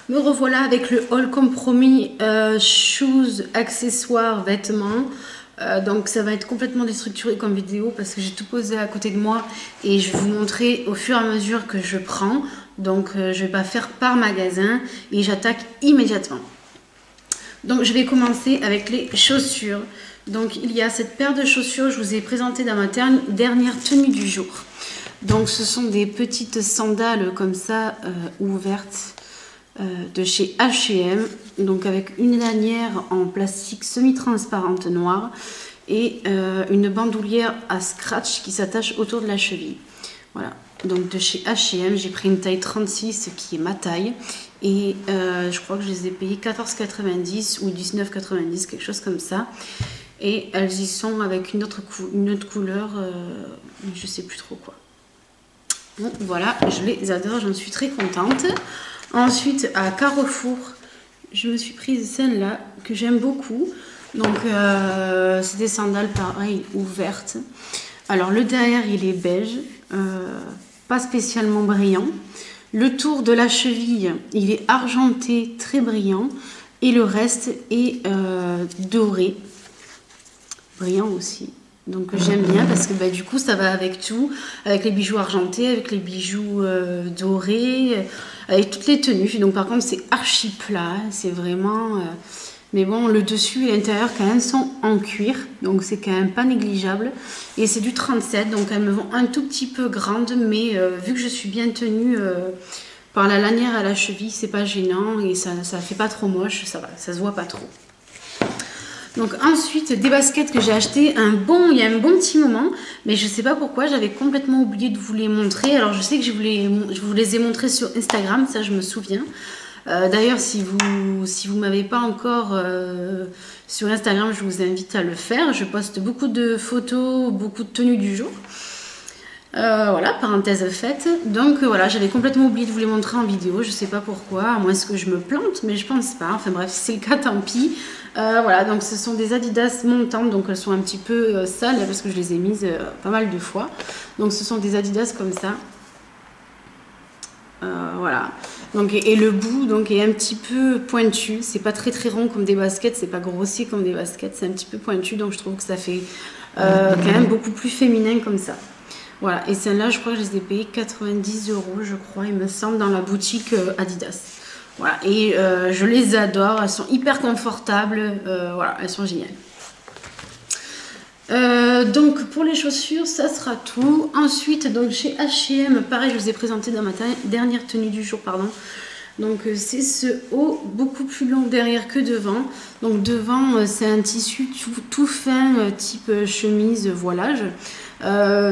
Me revoilà avec le haul compromis shoes, accessoires, vêtements. Donc ça va être complètement déstructuré comme vidéo parce que j'ai tout posé à côté de moi et je vais vous montrer au fur et à mesure que je prends. Donc je vais pas faire par magasin et j'attaque immédiatement. Donc je vais commencer avec les chaussures. Donc il y a cette paire de chaussures, je vous ai présenté dans ma dernière tenue du jour. Donc ce sont des petites sandales comme ça ouvertes de chez H&M, donc avec une lanière en plastique semi-transparente noire et une bandoulière à scratch qui s'attache autour de la cheville. Voilà, donc de chez H&M, j'ai pris une taille 36 qui est ma taille et je crois que je les ai payées 14,90 ou 19,90, quelque chose comme ça. Et elles y sont avec une autre couleur, je sais plus trop quoi. Bon, voilà, je les adore, j'en suis très contente. Ensuite, à Carrefour, je me suis prise celle-là que j'aime beaucoup. Donc, c'est des sandales pareil, ouvertes. Alors, le derrière, il est beige, pas spécialement brillant. Le tour de la cheville, il est argenté, très brillant. Et le reste est doré, brillant aussi. Donc j'aime bien parce que bah, du coup ça va avec tout, avec les bijoux argentés, avec les bijoux dorés, avec toutes les tenues. Donc par contre c'est archi plat, c'est vraiment... Mais bon, le dessus et l'intérieur quand même sont en cuir, donc c'est quand même pas négligeable. Et c'est du 37, donc elles me vont un tout petit peu grandes, mais vu que je suis bien tenue par la lanière à la cheville, c'est pas gênant et ça fait pas trop moche, ça va, ça se voit pas trop. Donc ensuite, des baskets que j'ai achetées il y a un bon petit moment, mais je sais pas pourquoi, j'avais complètement oublié de vous les montrer. Alors je sais que je vous les ai montrées sur Instagram, ça je me souviens. D'ailleurs, si vous m'avez pas encore sur Instagram, je vous invite à le faire. Je poste beaucoup de photos, beaucoup de tenues du jour. Voilà, parenthèse faite. Donc voilà, j'avais complètement oublié de vous les montrer en vidéo. Je sais pas pourquoi, à moins que je me plante, mais je pense pas. Enfin bref, si c'est le cas, tant pis. Voilà, donc ce sont des Adidas montantes, donc elles sont un petit peu sales parce que je les ai mises pas mal de fois. Donc ce sont des Adidas comme ça. Voilà. Donc, et le bout donc, est un petit peu pointu. C'est pas très très rond comme des baskets, c'est pas grossier comme des baskets, c'est un petit peu pointu. Donc je trouve que ça fait quand même beaucoup plus féminin comme ça. Voilà, et celles-là, je crois que je les ai payées 90 €, je crois, il me semble, dans la boutique Adidas. Voilà, et je les adore, elles sont hyper confortables, voilà, elles sont géniales. Donc pour les chaussures, ça sera tout. Ensuite, donc chez H&M, pareil, je vous ai présenté dans ma dernière tenue du jour, pardon. Donc c'est ce haut beaucoup plus long derrière que devant. Donc devant, c'est un tissu tout fin, type chemise voilage.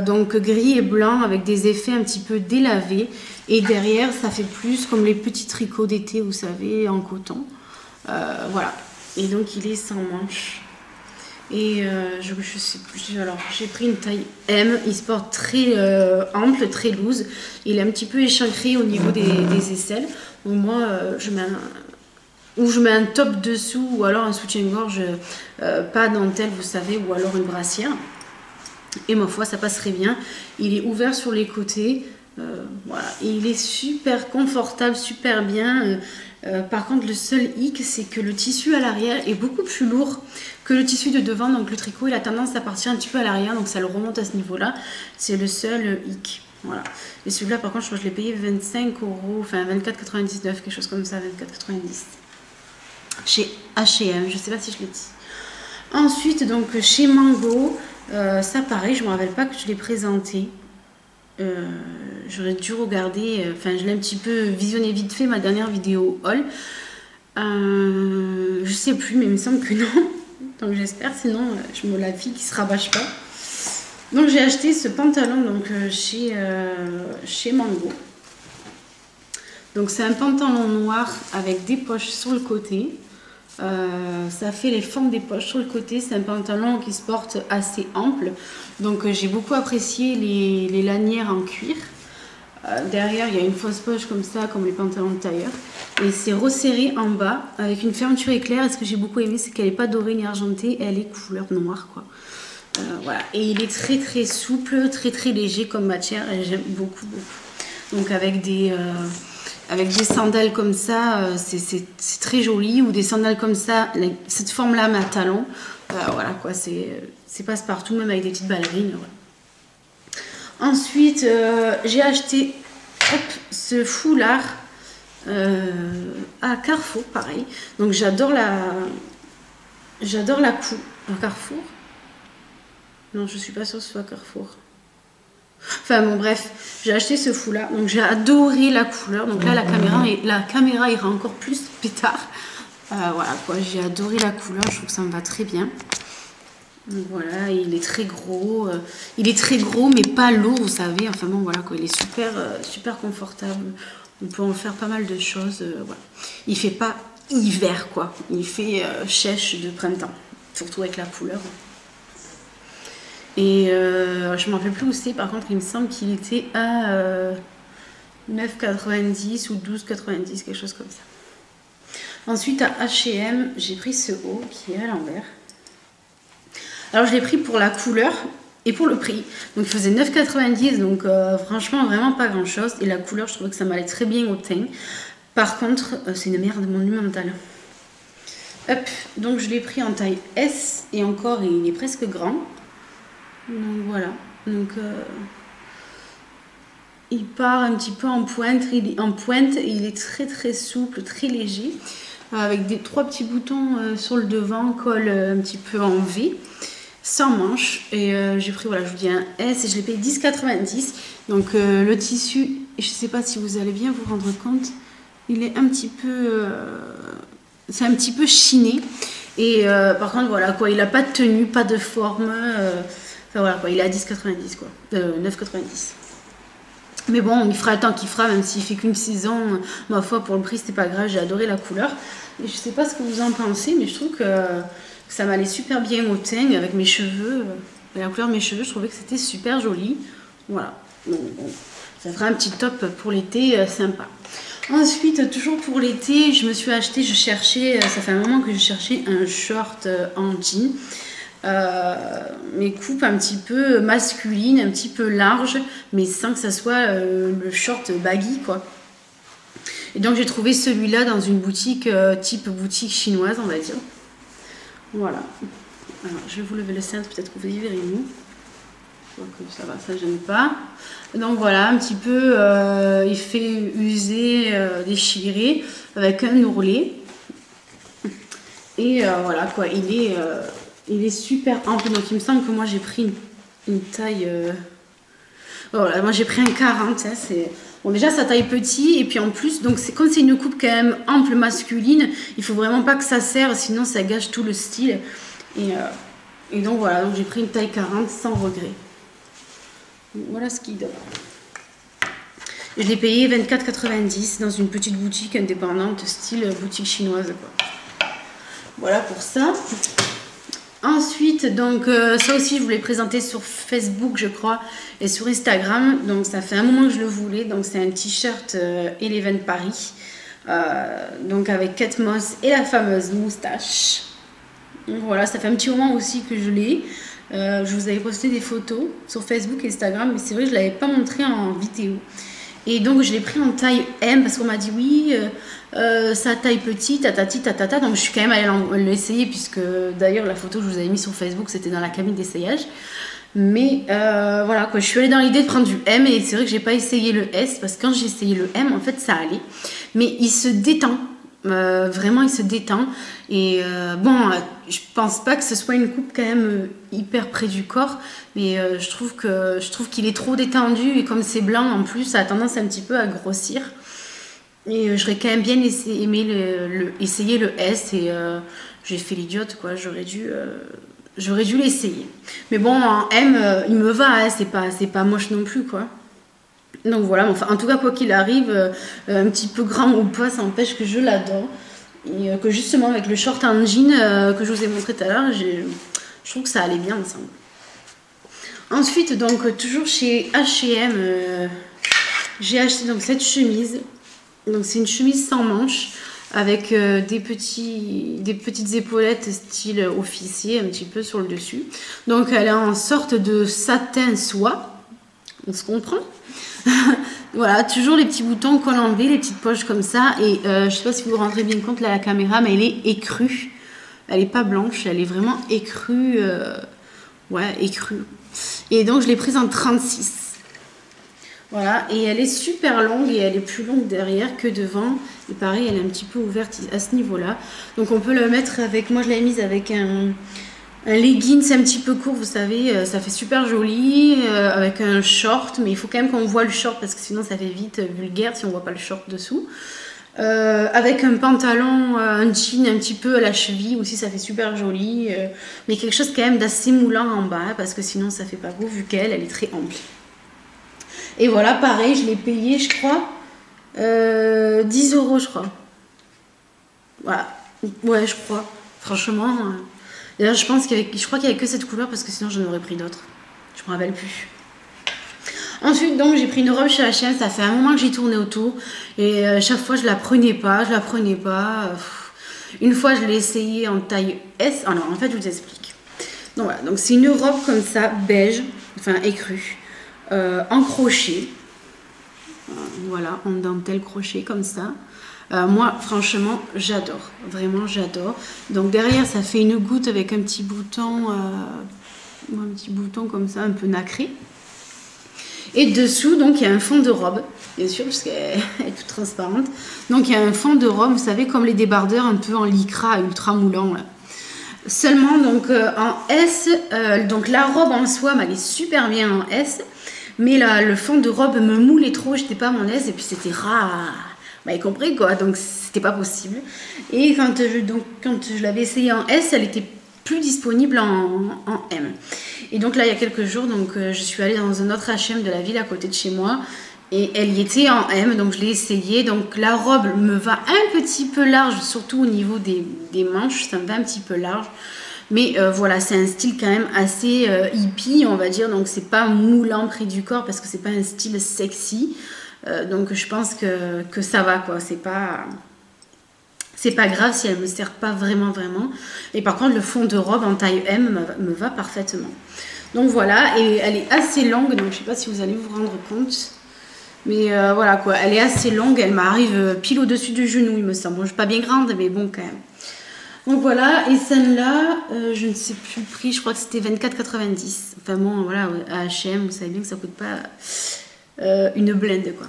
Donc gris et blanc avec des effets un petit peu délavés. Et derrière, ça fait plus comme les petits tricots d'été, vous savez, en coton. Voilà. Et donc il est sans manches. Et je sais plus, alors j'ai pris une taille M, il se porte très ample, très loose. Il est un petit peu échancré au niveau des aisselles. Donc moi, je mets un top dessous ou alors un soutien-gorge pas dentelle, vous savez, ou alors une brassière. Et ma foi, ça passerait bien. Il est ouvert sur les côtés. Voilà. Et il est super confortable, super bien. Par contre, le seul hic, c'est que le tissu à l'arrière est beaucoup plus lourd que le tissu de devant. Donc le tricot, il a tendance à partir un petit peu à l'arrière. Donc ça le remonte à ce niveau-là. C'est le seul hic. Voilà. Et celui-là, par contre, je crois que je l'ai payé 25 €, enfin 24,99, quelque chose comme ça, 24,90. Chez H&M, je sais pas si je l'ai dit. Ensuite, donc chez Mango, ça pareil, je me rappelle pas que je l'ai présenté. J'aurais dû regarder, enfin je l'ai un petit peu visionné vite fait ma dernière vidéo haul. Je sais plus, mais il me semble que non. Donc j'espère, sinon je me la fie qui se rabâche pas. Donc j'ai acheté ce pantalon donc chez Mango. Donc c'est un pantalon noir avec des poches sur le côté. Ça fait les formes des poches sur le côté. C'est un pantalon qui se porte assez ample. Donc j'ai beaucoup apprécié les lanières en cuir. Derrière il y a une fausse poche comme ça, comme les pantalons de tailleur. Et c'est resserré en bas avec une fermeture éclair. Et ce que j'ai beaucoup aimé, c'est qu'elle n'est pas dorée ni argentée. Elle est couleur noire quoi. Voilà. Et il est très très souple, très très léger comme matière. Et j'aime beaucoup beaucoup. Donc avec des avec des sandales comme ça, c'est très joli. Ou des sandales comme ça, cette forme-là, mais à talons. Voilà quoi, c'est passe-partout, même avec des petites ballerines. Voilà. Ensuite, j'ai acheté ce foulard à Carrefour, pareil. Donc j'adore la coupe. À Carrefour? Non, je suis pas sûre que ce soit Carrefour. Enfin bon, bref, j'ai acheté ce foulard. Donc j'ai adoré la couleur. Donc là, la caméra ira encore plus pétard. Voilà quoi, j'ai adoré la couleur. Je trouve que ça me va très bien. Donc voilà, il est très gros. Il est très gros, mais pas lourd, vous savez. Enfin bon, voilà quoi, il est super, super confortable. On peut en faire pas mal de choses. Voilà. Il fait pas hiver quoi. Il fait sèche de printemps, surtout avec la couleur. Et je ne me rappelle plus où c'est. Par contre, il me semble qu'il était à 9,90 ou 12,90, quelque chose comme ça. Ensuite, à H&M, j'ai pris ce haut qui est à l'envers. Alors, je l'ai pris pour la couleur et pour le prix. Donc, il faisait 9,90, donc franchement, vraiment pas grand-chose. Et la couleur, je trouvais que ça m'allait très bien au teint. Par contre, c'est une merde monumentale. Hop, donc je l'ai pris en taille S et encore, il est presque grand. Donc voilà, donc il part un petit peu en pointe, et il est très très souple, très léger, avec trois petits boutons sur le devant, col un petit peu en V, sans manche. Et j'ai pris, voilà, je vous dis un S et je l'ai payé 10,90. Donc le tissu, je ne sais pas si vous allez bien vous rendre compte, il est un petit peu, c'est un petit peu chiné. Et par contre, voilà quoi, il n'a pas de tenue, pas de forme. Enfin voilà quoi, il est à 10,90 quoi, 9,90. Mais bon, il fera le temps qu'il fera, même s'il fait qu'une saison. Ma foi, pour le prix, c'était pas grave, j'ai adoré la couleur. Et je sais pas ce que vous en pensez, mais je trouve que ça m'allait super bien au teint avec mes cheveux. La couleur de mes cheveux, je trouvais que c'était super joli. Voilà, donc bon, ça fera un petit top pour l'été, sympa. Ensuite, toujours pour l'été, je me suis acheté, ça fait un moment que je cherchais un short en jean. Mes coupes un petit peu masculines, un petit peu larges, mais sans que ça soit le short baggy quoi. Et donc j'ai trouvé celui-là dans une boutique type boutique chinoise, on va dire. Voilà. Alors je vais vous lever le cintre, peut-être que vous y verrez mieux. Donc ça va, ça gêne pas. Donc voilà, un petit peu effet usé, déchiré, avec un ourlet. Et voilà quoi, il est super ample. Donc il me semble que moi j'ai pris une taille... Voilà, moi j'ai pris un 40. Hein, bon, déjà sa taille petit. Et puis en plus, donc comme c'est une coupe quand même ample masculine, il faut vraiment pas que ça serre, sinon ça gâche tout le style. Et donc voilà, donc j'ai pris une taille 40 sans regret. Donc, voilà ce qu'il donne. Je l'ai payé 24,90 dans une petite boutique indépendante, style boutique chinoise quoi. Voilà pour ça. Ensuite, donc ça aussi je vous l'ai présenté sur Facebook je crois et sur Instagram. Donc ça fait un moment que je le voulais. Donc c'est un t-shirt Eleven Paris. Donc avec Kate Moss et la fameuse moustache. Donc voilà, ça fait un petit moment aussi que je l'ai. Je vous avais posté des photos sur Facebook et Instagram, mais c'est vrai que je ne l'avais pas montré en vidéo. Et donc je l'ai pris en taille M parce qu'on m'a dit oui, sa taille petite, tatati, tatata. Donc je suis quand même allée l'essayer puisque d'ailleurs la photo que je vous avais mise sur Facebook c'était dans la cabine d'essayage. Mais voilà quoi, je suis allée dans l'idée de prendre du M et c'est vrai que j'ai pas essayé le S parce que quand j'ai essayé le M en fait ça allait. Mais il se détend. Vraiment il se détend et bon je pense pas que ce soit une coupe quand même hyper près du corps mais je trouve qu'il est trop détendu et comme c'est blanc en plus ça a tendance un petit peu à grossir et j'aurais quand même bien aimé essayer le S et j'ai fait l'idiote quoi, j'aurais dû l'essayer mais bon en M il me va hein, c'est pas moche non plus quoi. Donc voilà, enfin, en tout cas, quoi qu'il arrive, un petit peu grand ou pas, ça n'empêche que je l'adore. Et que justement, avec le short en jean que je vous ai montré tout à l'heure, je trouve que ça allait bien ensemble. Ensuite, donc, toujours chez H&M, j'ai acheté donc, cette chemise. Donc, c'est une chemise sans manches avec des petites épaulettes style officier, un petit peu sur le dessus. Donc, elle est en sorte de satin soie. on se comprend. Voilà, toujours les petits boutons qu'on enlevait, les petites poches comme ça. Et je sais pas si vous vous rendrez bien compte là, la caméra, mais elle est écrue. Elle est pas blanche, elle est vraiment écrue. Ouais, écrue. Et donc je l'ai prise en 36. Voilà, et elle est super longue et elle est plus longue derrière que devant. Et pareil, elle est un petit peu ouverte à ce niveau-là. Donc on peut la mettre avec, moi je l'ai mise avec un leggings un petit peu court, vous savez, ça fait super joli, avec un short, mais il faut quand même qu'on voit le short parce que sinon ça fait vite vulgaire si on voit pas le short dessous. Avec un pantalon, un jean un petit peu à la cheville aussi, ça fait super joli, mais quelque chose quand même d'assez moulant en bas parce que sinon ça fait pas beau vu qu'elle est très ample. Et voilà, pareil, je l'ai payé, je crois, 10 € je crois. Voilà, ouais, je crois, franchement. D'ailleurs, je crois qu'il n'y avait que cette couleur parce que sinon j'en aurais pris d'autres. Je me rappelle plus. Ensuite, donc, j'ai pris une robe chez H&M. Ça fait un moment que j'ai tourné autour. Et chaque fois, je la prenais pas. Une fois, je l'ai essayé en taille S. Alors, en fait, je vous explique. Donc, voilà. Donc, c'est une robe comme ça, beige, enfin écrue, en crochet. Voilà, en dentelle crochet comme ça. Moi, franchement, j'adore. Vraiment, j'adore. Donc, derrière, ça fait une goutte avec un petit bouton comme ça, un peu nacré. Et dessous, donc, il y a un fond de robe, bien sûr, parce qu'elle est toute transparente. Donc, il y a un fond de robe, vous savez, comme les débardeurs, un peu en lycra, ultra moulant, là. Seulement, donc, en S, donc la robe en soi, elle est super bien en S. Mais là, le fond de robe me moulait trop, j'étais pas à mon aise, et puis c'était rare. Vous m'avez compris quoi, donc c'était pas possible. Et quand je l'avais essayé en S, elle était plus disponible en M. Et donc là, il y a quelques jours, donc, je suis allée dans un autre H&M de la ville à côté de chez moi. Et elle y était en M, donc je l'ai essayé. Donc la robe me va un petit peu large, surtout au niveau des manches, ça me va un petit peu large. Mais voilà, c'est un style quand même assez hippie, on va dire. Donc c'est pas moulant près du corps parce que c'est pas un style sexy. Donc je pense que ça va quoi, c'est pas grave si elle me sert pas vraiment. Et par contre le fond de robe en taille M me va parfaitement. Donc voilà, et elle est assez longue, donc je sais pas si vous allez vous rendre compte. Mais voilà quoi, elle est assez longue, elle m'arrive pile au-dessus du genou il me semble. Bon, je suis pas bien grande mais bon quand même. Donc voilà, et celle-là, je ne sais plus le prix, je crois que c'était 24,90. Enfin bon, voilà, à H&M, vous savez bien que ça coûte pas une blinde, quoi.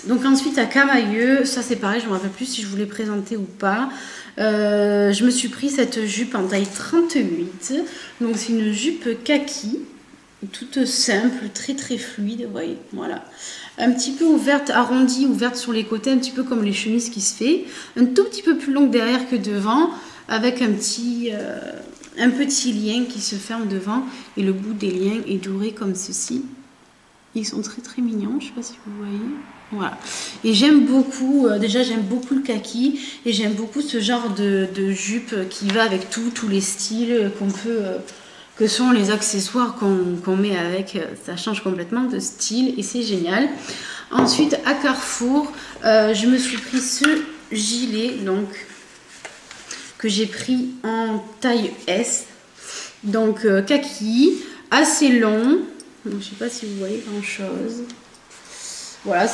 Donc ensuite, à Camailleux, ça c'est pareil, je ne me rappelle plus si je vous l'ai présenté ou pas. Je me suis pris cette jupe en taille 38. Donc c'est une jupe kaki, toute simple, très fluide, vous voyez, voilà. Un petit peu ouverte, arrondie, ouverte sur les côtés, un petit peu comme les chemises qui se fait. Un tout petit peu plus longue derrière que devant, avec un petit lien qui se ferme devant. Et le bout des liens est doré comme ceci. Ils sont très mignons, je ne sais pas si vous voyez. Voilà. Et j'aime beaucoup, déjà j'aime beaucoup le kaki. Et j'aime beaucoup ce genre de jupe qui va avec tous les styles qu'on peut... que sont les accessoires qu'on met avec, ça change complètement de style et c'est génial. Ensuite à Carrefour, je me suis pris ce gilet donc que j'ai pris en taille S, donc kaki, assez long, donc, je sais pas si vous voyez grand chose. Voilà,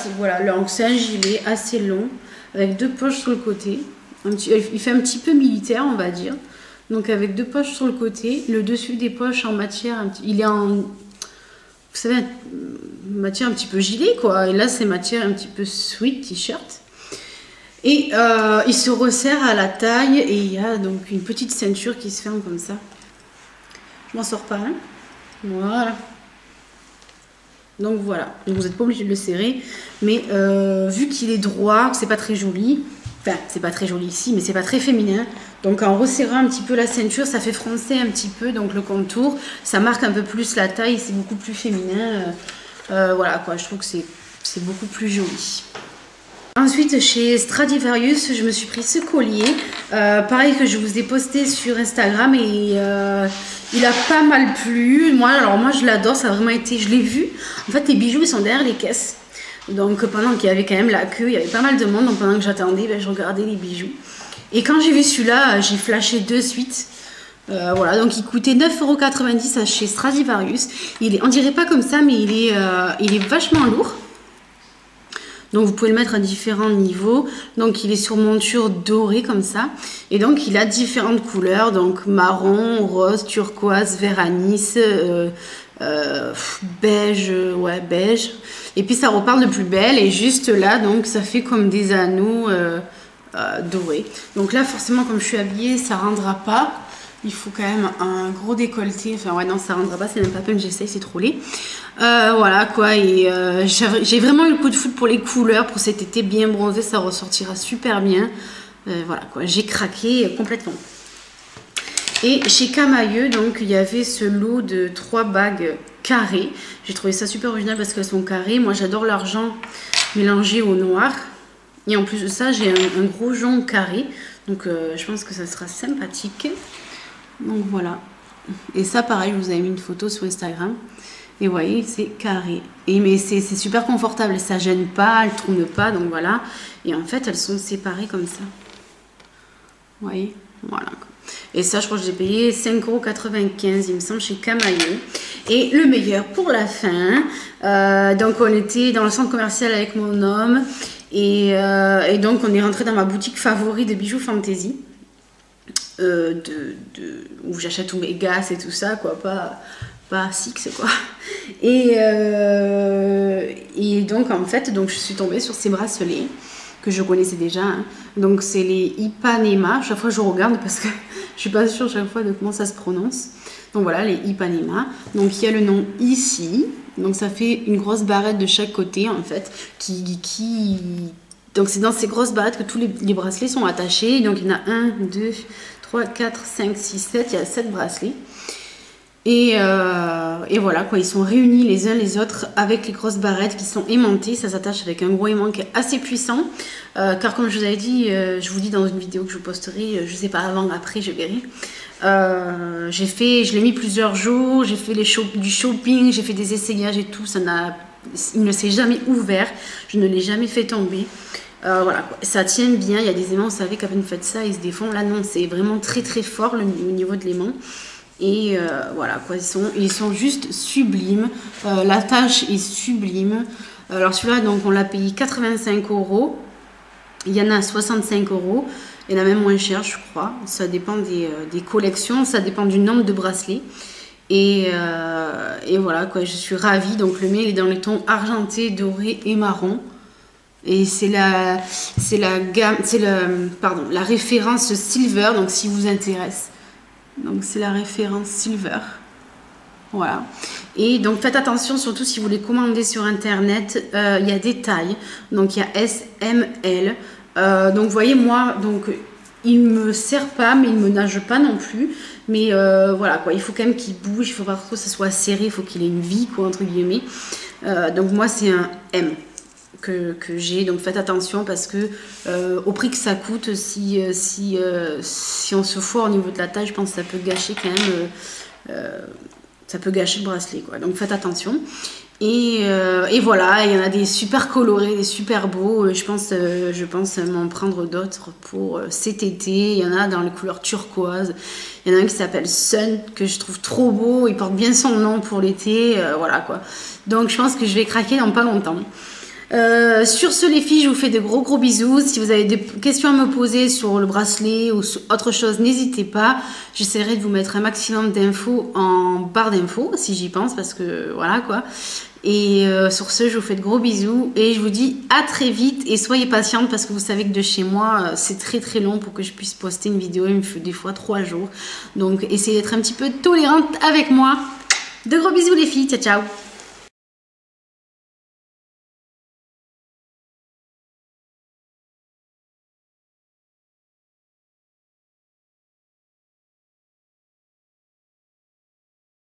c'est un gilet assez long avec deux poches sur le côté, il fait un petit peu militaire on va dire. Donc avec deux poches sur le côté, le dessus des poches en matière, il est en, vous savez, matière un petit peu gilet quoi. Et là c'est matière un petit peu sweat, t-shirt. Et il se resserre à la taille et il y a donc une petite ceinture qui se ferme comme ça. Je m'en sors pas, hein. Voilà. Donc voilà, donc vous n'êtes pas obligé de le serrer, mais vu qu'il est droit, c'est pas très joli. Enfin, c'est pas très joli ici, mais c'est pas très féminin. Donc en resserrant un petit peu la ceinture, ça fait froncer un petit peu donc le contour. Ça marque un peu plus la taille, c'est beaucoup plus féminin. Voilà quoi, je trouve que c'est beaucoup plus joli. Ensuite, chez Stradivarius, je me suis pris ce collier. Pareil que je vous ai posté sur Instagram et il a pas mal plu. Moi je l'adore, ça a vraiment été, je l'ai vu. En fait, les bijoux, ils sont derrière les caisses. Donc pendant qu'il y avait quand même la queue, il y avait pas mal de monde. Donc pendant que j'attendais, je regardais les bijoux. Et quand j'ai vu celui-là, j'ai flashé de suite. Voilà, donc il coûtait 9,90 € chez Stradivarius. On dirait pas comme ça, mais il est vachement lourd. Donc vous pouvez le mettre à différents niveaux. Donc il est sur monture dorée comme ça. Et donc il a différentes couleurs. Donc marron, rose, turquoise, vert anis, beige, ouais beige. Et puis ça repart de plus belle. Et juste là, donc ça fait comme des anneaux dorés. Donc là forcément comme je suis habillée, ça rendra pas. Il faut quand même un gros décolleté. Enfin ouais non ça rendra pas, c'est même pas peine, j'essaye, c'est trop laid. Voilà quoi, et j'ai vraiment eu le coup de foudre pour les couleurs, pour cet été bien bronzé, ça ressortira super bien. Voilà quoi, j'ai craqué complètement. Et chez Camaïeu, donc il y avait ce lot de 3 bagues carrées. J'ai trouvé ça super original parce qu'elles sont carrées. Moi j'adore l'argent mélangé au noir. Et en plus de ça, j'ai un gros jaune carré. Donc je pense que ça sera sympathique. Donc voilà. Et ça pareil, je vous avais mis une photo sur Instagram. Et vous voyez, c'est carré. Mais c'est super confortable, ça gêne pas, elles tournent pas, donc voilà. Et en fait, elles sont séparées comme ça. Vous voyez, voilà. Et ça, je crois que j'ai payé 5,95 €, il me semble, chez Camaïeu. Et le meilleur pour la fin. Donc, on était dans le centre commercial avec mon homme. Et donc, on est rentré dans ma boutique favorite de bijoux fantasy. Où j'achète tous mes gaz et tout ça, quoi, pas Six quoi. Et donc en fait, donc je suis tombée sur ces bracelets que je connaissais déjà. Hein. Donc c'est les Ipanema. Chaque fois je regarde parce que je suis pas sûre chaque fois de comment ça se prononce. Donc voilà les Ipanema. Donc il y a le nom ici. Donc ça fait une grosse barrette de chaque côté en fait. Donc c'est dans ces grosses barrettes que tous les bracelets sont attachés. Donc il y en a 1, 2, 3, 4, 5, 6, 7. Il y a 7 bracelets. Et voilà quoi, ils sont réunis les uns les autres avec les grosses barrettes qui sont aimantées. Ça s'attache avec un gros aimant qui est assez puissant. Car comme je vous avais dit, je vous dis dans une vidéo que je vous posterai, je sais pas avant, après, je verrai. Je l'ai mis plusieurs jours, j'ai fait du shopping, j'ai fait des essayages et tout. Il ne s'est jamais ouvert, je ne l'ai jamais fait tomber. Voilà quoi. Ça tient bien, il y a des aimants, vous savez, quand vous faites ça, ils se défont. Là non, c'est vraiment très très fort au niveau de l'aimant. Et voilà quoi, ils sont juste sublimes. La tâche est sublime. Alors celui-là, donc on l'a payé 85 €. Il y en a à 65 €. Il y en a même moins cher, je crois. Ça dépend des collections, ça dépend du nombre de bracelets. Et voilà quoi, je suis ravie. Donc le mien il est dans les tons argenté, doré et marron. Et c'est la référence silver, donc si vous intéresse. Donc c'est la référence silver. Voilà. Et donc faites attention, surtout si vous les commandez sur internet, il y a des tailles. Donc il y a S, M, L. Donc vous voyez moi, donc il me serre pas, mais il me nage pas non plus. Mais voilà quoi, il faut quand même qu'il bouge, il faut pas trop que ça soit serré, il faut qu'il ait une vie quoi entre guillemets. Donc moi c'est un M que j'ai, donc faites attention parce que au prix que ça coûte, si on se foire au niveau de la taille, je pense que ça peut gâcher quand même, ça peut gâcher le bracelet quoi. Donc faites attention. Et voilà, il y en a des super colorés, des super beaux. Je pense m'en prendre d'autres pour cet été. Il y en a dans les couleurs turquoise. Il y en a un qui s'appelle Sun, que je trouve trop beau. Il porte bien son nom pour l'été. Voilà quoi. Donc je pense que je vais craquer dans pas longtemps. Sur ce les filles, je vous fais de gros bisous. Si vous avez des questions à me poser sur le bracelet ou sur autre chose, n'hésitez pas. J'essaierai de vous mettre un maximum d'infos en barre d'infos si j'y pense parce que voilà quoi. Et sur ce, je vous fais de gros bisous et je vous dis à très vite et soyez patiente parce que vous savez que de chez moi, c'est très long pour que je puisse poster une vidéo. Il me faut des fois 3 jours. Donc essayez d'être un petit peu tolérante avec moi. De gros bisous les filles, ciao ciao.